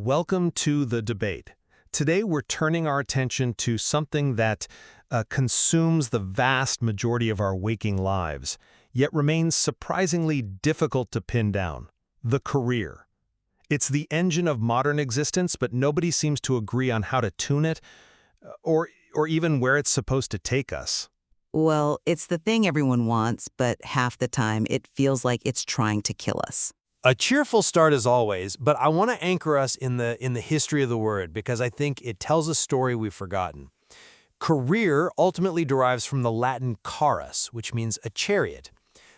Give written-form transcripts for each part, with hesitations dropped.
Welcome to the debate. Today we're turning our attention to something that consumes the vast majority of our waking lives, yet remains surprisingly difficult to pin down: the career. It's the engine of modern existence, but nobody seems to agree on how to tune it, or even where it's supposed to take us. Well, it's the thing everyone wants, but half the time it feels like it's trying to kill us. A cheerful start as always, but I want to anchor us in the history of the word because I think it tells a story we've forgotten. Career ultimately derives from the Latin carus, which means a chariot.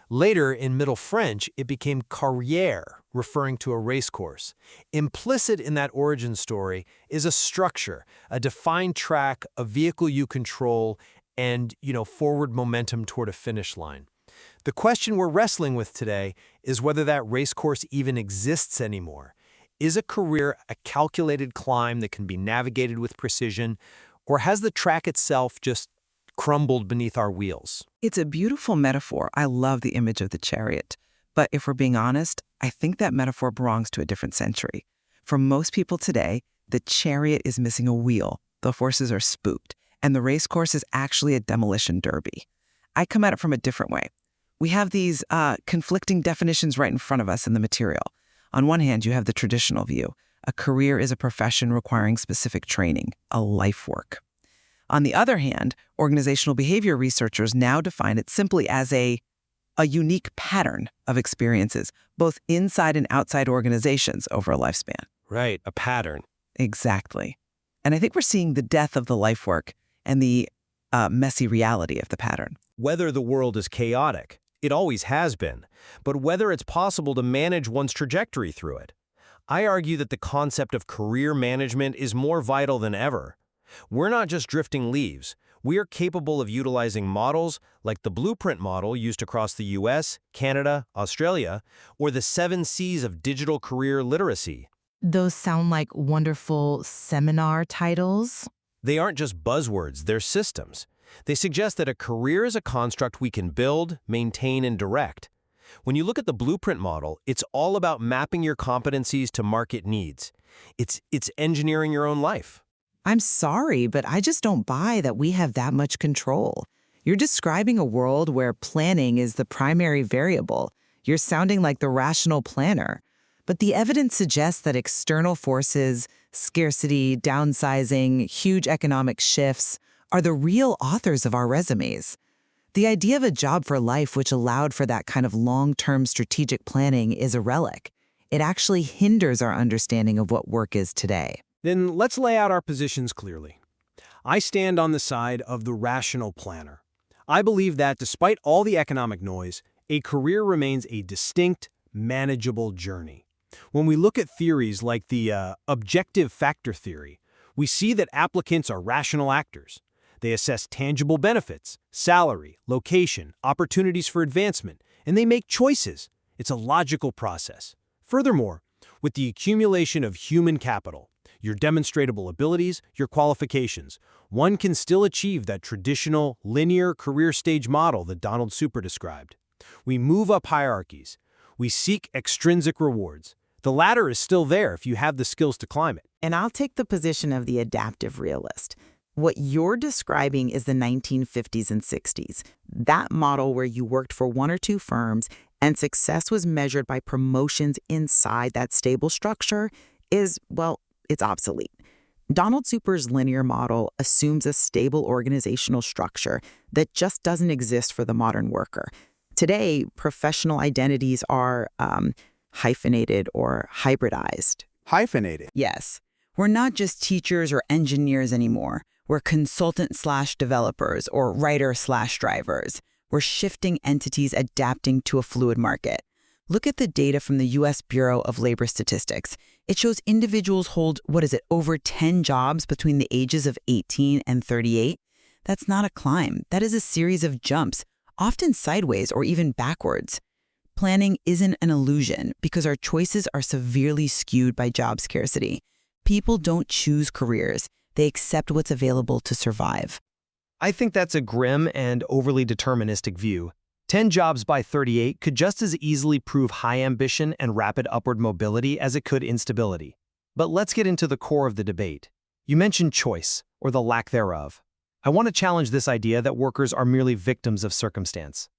Later, in Middle French, it became carrière, referring to a racecourse. Implicit in that origin story is a structure, a defined track, a vehicle you control, and, forward momentum toward a finish line. The question we're wrestling with today is whether that racecourse even exists anymore. Is a career a calculated climb that can be navigated with precision, or has the track itself just crumbled beneath our wheels? It's a beautiful metaphor. I love the image of the chariot. But if we're being honest, I think that metaphor belongs to a different century. For most people today, the chariot is missing a wheel, the horses are spooked, and the racecourse is actually a demolition derby. I come at it from a different way. We have these conflicting definitions right in front of us in the material. On one hand, you have the traditional view. A career is a profession requiring specific training, a life work. On the other hand, organizational behavior researchers now define it simply as a unique pattern of experiences, both inside and outside organizations over a lifespan. Right, a pattern. Exactly. And I think we're seeing the death of the life work and the messy reality of the pattern. Whether the world is chaotic, it always has been, but whether it's possible to manage one's trajectory through it. I argue that the concept of career management is more vital than ever. We're not just drifting leaves. We are capable of utilizing models like the blueprint model used across the US, Canada, Australia, or the 7 C's of digital career literacy. Those sound like wonderful seminar titles. They aren't just buzzwords, they're systems. They suggest that a career is a construct we can build, maintain, and direct. When you look at the blueprint model, it's all about mapping your competencies to market needs. It's engineering your own life. I'm sorry, but I just don't buy that we have that much control. You're describing a world where planning is the primary variable. You're sounding like the rational planner. But the evidence suggests that external forces, scarcity, downsizing, huge economic shifts, are the real authors of our resumes. The idea of a job for life which allowed for that kind of long-term strategic planning is a relic. It actually hinders our understanding of what work is today. Then let's lay out our positions clearly. I stand on the side of the rational planner. I believe that despite all the economic noise, a career remains a distinct, manageable journey. When we look at theories like the objective factor theory, we see that applicants are rational actors. They assess tangible benefits, salary, location, opportunities for advancement, and they make choices. It's a logical process. Furthermore, with the accumulation of human capital, your demonstrable abilities, your qualifications, one can still achieve that traditional, linear career stage model that Donald Super described. We move up hierarchies. We seek extrinsic rewards. The ladder is still there if you have the skills to climb it. And I'll take the position of the adaptive realist. What you're describing is the 1950s and 60s. That model where you worked for 1 or 2 firms and success was measured by promotions inside that stable structure is, well, it's obsolete. Donald Super's linear model assumes a stable organizational structure that just doesn't exist for the modern worker. Today, professional identities are hyphenated or hybridized. Hyphenated? Yes. We're not just teachers or engineers anymore. We're consultant/developers or writer/drivers. We're shifting entities adapting to a fluid market. Look at the data from the U.S. Bureau of Labor Statistics. It shows individuals hold, over 10 jobs between the ages of 18 and 38. That's not a climb. That is a series of jumps, often sideways or even backwards. Planning isn't an illusion because our choices are severely skewed by job scarcity. People don't choose careers. They accept what's available to survive. I think that's a grim and overly deterministic view. 10 jobs by 38 could just as easily prove high ambition and rapid upward mobility as it could instability. But let's get into the core of the debate. You mentioned choice, or the lack thereof. I want to challenge this idea that workers are merely victims of circumstance.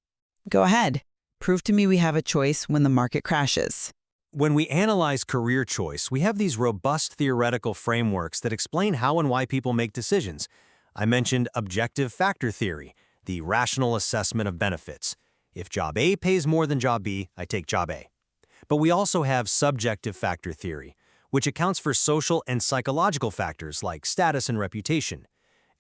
Go ahead. Prove to me we have a choice when the market crashes. When we analyze career choice, we have these robust theoretical frameworks that explain how and why people make decisions. I mentioned objective factor theory, the rational assessment of benefits. If job A pays more than job B, I take job A. But we also have subjective factor theory, which accounts for social and psychological factors like status and reputation.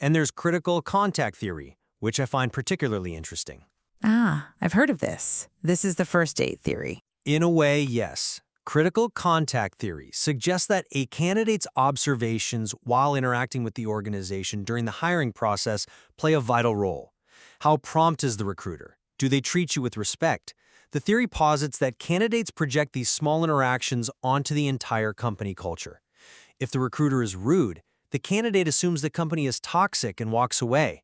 And there's critical contact theory, which I find particularly interesting. Ah, I've heard of this. This is the first date theory. In a way, yes. Critical contact theory suggests that a candidate's observations while interacting with the organization during the hiring process play a vital role. How prompt is the recruiter? Do they treat you with respect? The theory posits that candidates project these small interactions onto the entire company culture. If the recruiter is rude, the candidate assumes the company is toxic and walks away.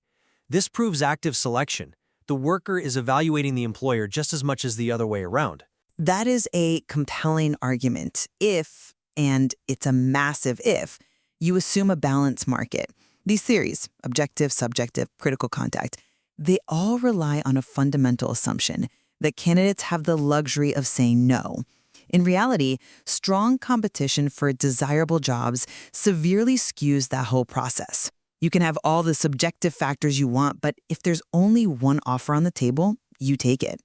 This proves active selection. The worker is evaluating the employer just as much as the other way around. That is a compelling argument if, and it's a massive if, you assume a balanced market. These theories, objective, subjective, critical contact, they all rely on a fundamental assumption that candidates have the luxury of saying no. In reality, strong competition for desirable jobs severely skews that whole process. You can have all the subjective factors you want, but if there's only one offer on the table, you take it.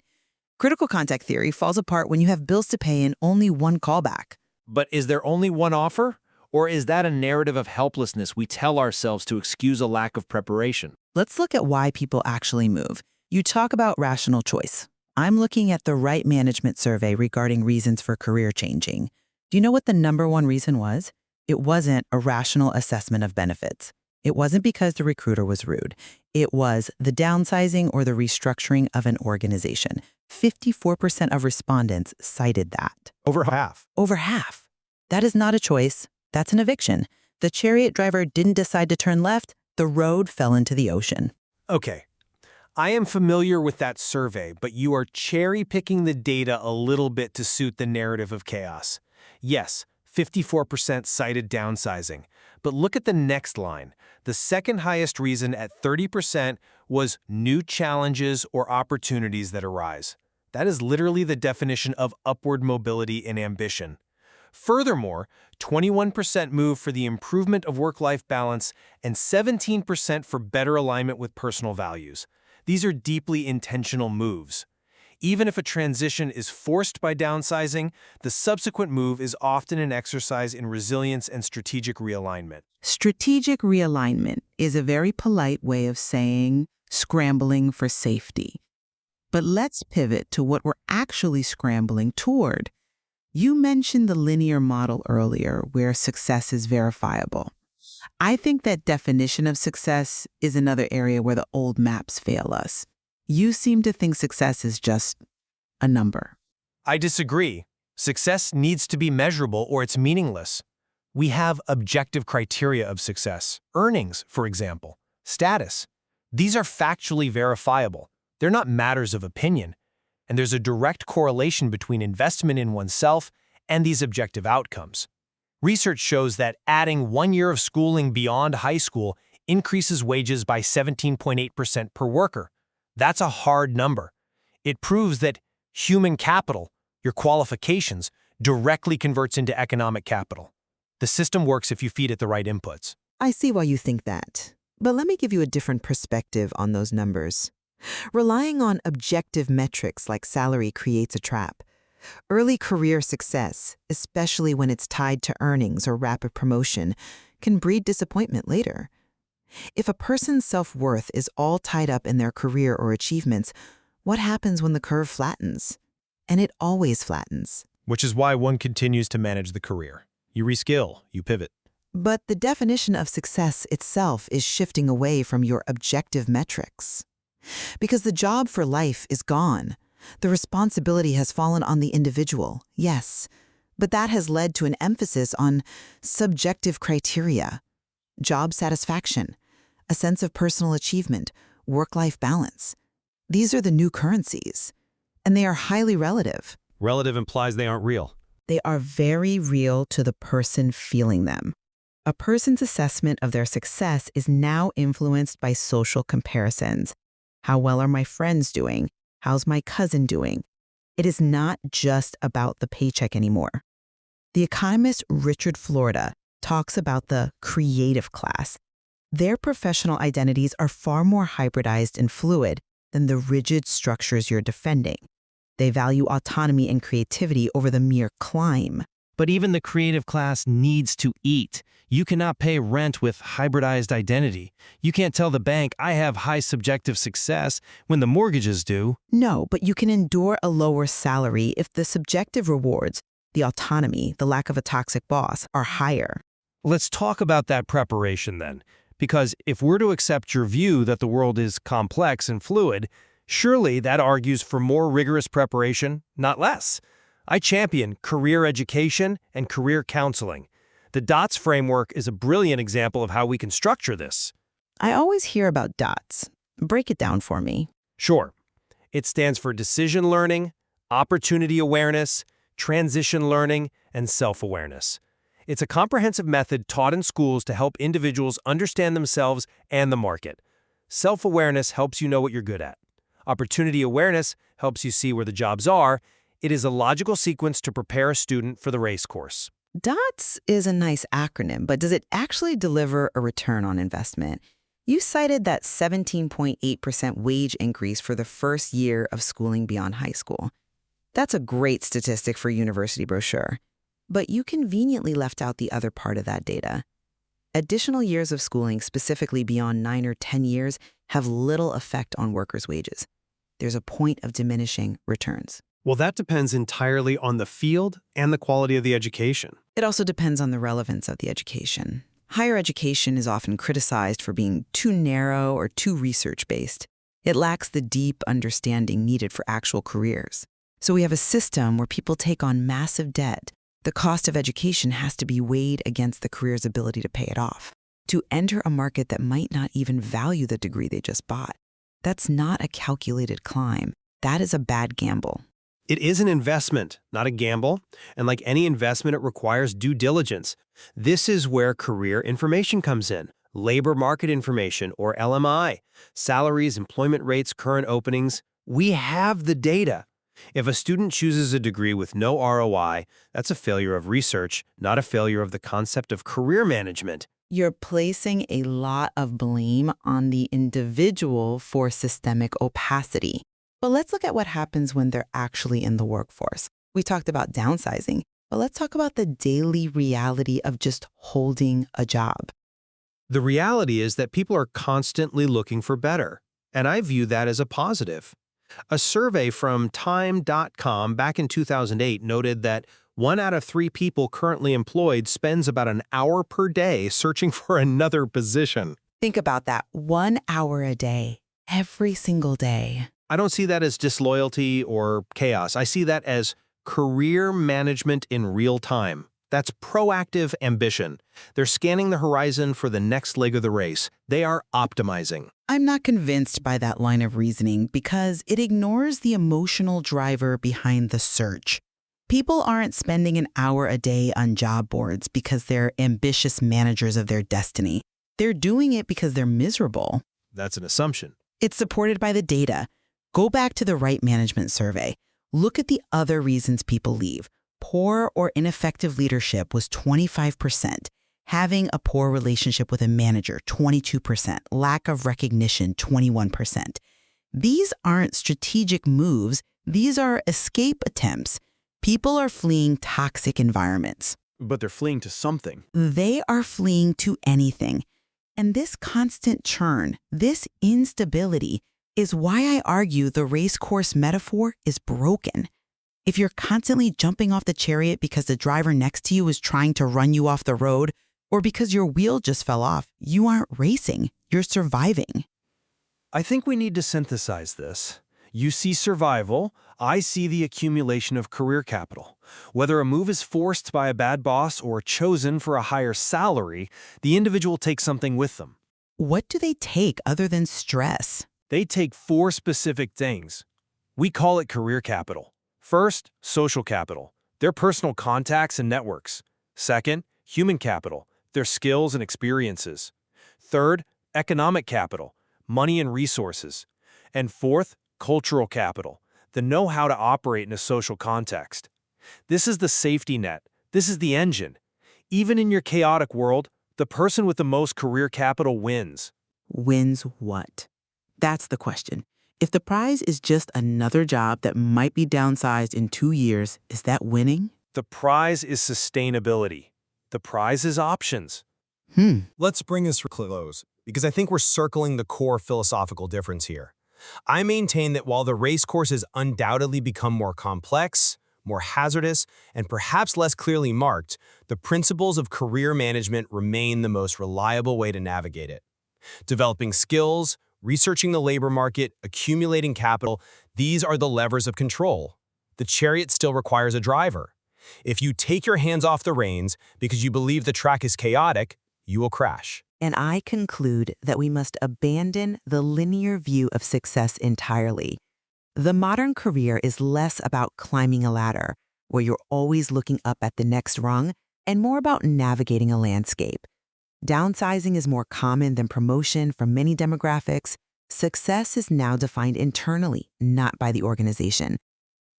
Critical contact theory falls apart when you have bills to pay and only one callback. But is there only one offer? Or is that a narrative of helplessness we tell ourselves to excuse a lack of preparation? Let's look at why people actually move. You talk about rational choice. I'm looking at the Right Management Survey regarding reasons for career changing. Do you know what the #1 reason was? It wasn't a rational assessment of benefits. It wasn't because the recruiter was rude. It was the downsizing or the restructuring of an organization. 54% of respondents cited that. Over half. Over half. That is not a choice. That's an eviction. The chariot driver didn't decide to turn left. The road fell into the ocean. Okay. I am familiar with that survey, but you are cherry-picking the data a little bit to suit the narrative of chaos. Yes, 54% cited downsizing. But look at the next line. The second highest reason at 30% was new challenges or opportunities that arise. That is literally the definition of upward mobility and ambition. Furthermore, 21% move for the improvement of work-life balance and 17% for better alignment with personal values. These are deeply intentional moves. Even if a transition is forced by downsizing, the subsequent move is often an exercise in resilience and strategic realignment. Strategic realignment is a very polite way of saying scrambling for safety. But let's pivot to what we're actually scrambling toward. You mentioned the linear model earlier, where success is verifiable. I think that definition of success is another area where the old maps fail us. You seem to think success is just a number. I disagree. Success needs to be measurable or it's meaningless. We have objective criteria of success. Earnings, for example. Status. These are factually verifiable. They're not matters of opinion. And there's a direct correlation between investment in oneself and these objective outcomes. Research shows that adding 1 year of schooling beyond high school increases wages by 17.8% per worker. That's a hard number. It proves that human capital, your qualifications, directly converts into economic capital. The system works if you feed it the right inputs. I see why you think that. But let me give you a different perspective on those numbers. Relying on objective metrics like salary creates a trap. Early career success, especially when it's tied to earnings or rapid promotion, can breed disappointment later. If a person's self-worth is all tied up in their career or achievements, what happens when the curve flattens? And it always flattens. Which is why one continues to manage the career. You reskill, you pivot. But the definition of success itself is shifting away from your objective metrics. Because the job for life is gone. The responsibility has fallen on the individual, yes, but that has led to an emphasis on subjective criteria, job satisfaction, a sense of personal achievement, work-life balance. These are the new currencies, and they are highly relative. Relative implies they aren't real. They are very real to the person feeling them. A person's assessment of their success is now influenced by social comparisons. How well are my friends doing? How's my cousin doing? It is not just about the paycheck anymore. The economist Richard Florida talks about the creative class. Their professional identities are far more hybridized and fluid than the rigid structures you're defending. They value autonomy and creativity over the mere climb. But even the creative class needs to eat. You cannot pay rent with hybridized identity. You can't tell the bank, I have high subjective success, when the mortgage is due. No, but you can endure a lower salary if the subjective rewards, the autonomy, the lack of a toxic boss, are higher. Let's talk about that preparation then. Because if we're to accept your view that the world is complex and fluid, surely that argues for more rigorous preparation, not less. I champion career education and career counseling. The DOTS framework is a brilliant example of how we can structure this. I always hear about DOTS. Break it down for me. Sure. It stands for decision learning, opportunity awareness, transition learning, and self-awareness. It's a comprehensive method taught in schools to help individuals understand themselves and the market. Self-awareness helps you know what you're good at. Opportunity awareness helps you see where the jobs are. It is a logical sequence to prepare a student for the race course. DOTS is a nice acronym, but does it actually deliver a return on investment? You cited that 17.8% wage increase for the first year of schooling beyond high school. That's a great statistic for a university brochure. But you conveniently left out the other part of that data. Additional years of schooling, specifically beyond 9 or 10 years, have little effect on workers' wages. There's a point of diminishing returns. Well, that depends entirely on the field and the quality of the education. It also depends on the relevance of the education. Higher education is often criticized for being too narrow or too research-based. It lacks the deep understanding needed for actual careers. So we have a system where people take on massive debt. The cost of education has to be weighed against the career's ability to pay it off, to enter a market that might not even value the degree they just bought. That's not a calculated climb. That is a bad gamble. It is an investment, not a gamble, and like any investment, it requires due diligence. This is where career information comes in. Labor market information, or LMI, salaries, employment rates, current openings. We have the data. If a student chooses a degree with no ROI, that's a failure of research, not a failure of the concept of career management. You're placing a lot of blame on the individual for systemic opacity. But let's look at what happens when they're actually in the workforce. We talked about downsizing, but let's talk about the daily reality of just holding a job. The reality is that people are constantly looking for better, and I view that as a positive. A survey from Time.com back in 2008 noted that 1 out of 3 people currently employed spends about an hour per day searching for another position. Think about that, 1 hour a day, every single day. I don't see that as disloyalty or chaos. I see that as career management in real time. That's proactive ambition. They're scanning the horizon for the next leg of the race. They are optimizing. I'm not convinced by that line of reasoning because it ignores the emotional driver behind the search. People aren't spending an hour a day on job boards because they're ambitious managers of their destiny. They're doing it because they're miserable. That's an assumption. It's supported by the data. Go back to the Right Management Survey. Look at the other reasons people leave. Poor or ineffective leadership was 25%. Having a poor relationship with a manager, 22%. Lack of recognition, 21%. These aren't strategic moves. These are escape attempts. People are fleeing toxic environments. But they're fleeing to something. They are fleeing to anything. And this constant churn, this instability, is why I argue the race course metaphor is broken. If you're constantly jumping off the chariot because the driver next to you is trying to run you off the road, or because your wheel just fell off, you aren't racing, you're surviving. I think we need to synthesize this. You see survival, I see the accumulation of career capital. Whether a move is forced by a bad boss or chosen for a higher salary, the individual takes something with them. What do they take other than stress? They take 4 specific things. We call it career capital. First, social capital, Their personal contacts and networks. Second, human capital, their skills and experiences. Third, economic capital, money and resources. And fourth, cultural capital, the know-how to operate in a social context. This is the safety net. This is the engine. Even in your chaotic world, the person with the most career capital wins. Wins what? That's the question. If the prize is just another job that might be downsized in 2 years, is that winning? The prize is sustainability. The prize is options. Let's bring this to a close, because I think we're circling the core philosophical difference here. I maintain that while the race course has undoubtedly become more complex, more hazardous, and perhaps less clearly marked, the principles of career management remain the most reliable way to navigate it. Developing skills, researching the labor market, accumulating capital, these are the levers of control. The chariot still requires a driver. If you take your hands off the reins because you believe the track is chaotic, you will crash. And I conclude that we must abandon the linear view of success entirely. The modern career is less about climbing a ladder, where you're always looking up at the next rung, and more about navigating a landscape. Downsizing is more common than promotion for many demographics. Success is now defined internally, not by the organization.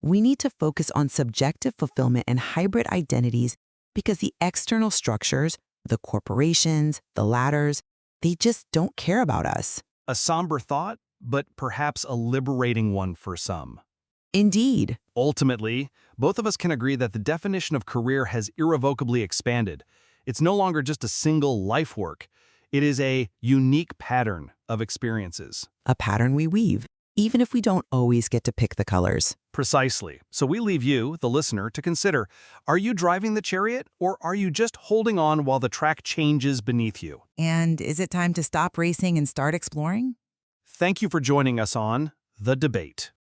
We need to focus on subjective fulfillment and hybrid identities because the external structures, the corporations, the ladders, they just don't care about us. A somber thought, but perhaps a liberating one for some. Indeed. Ultimately, both of us can agree that the definition of career has irrevocably expanded. It's no longer just a single life work. It is a unique pattern of experiences. A pattern we weave, even if we don't always get to pick the colors. Precisely. So we leave you, the listener, to consider, are you driving the chariot, or are you just holding on while the track changes beneath you? And is it time to stop racing and start exploring? Thank you for joining us on The Debate.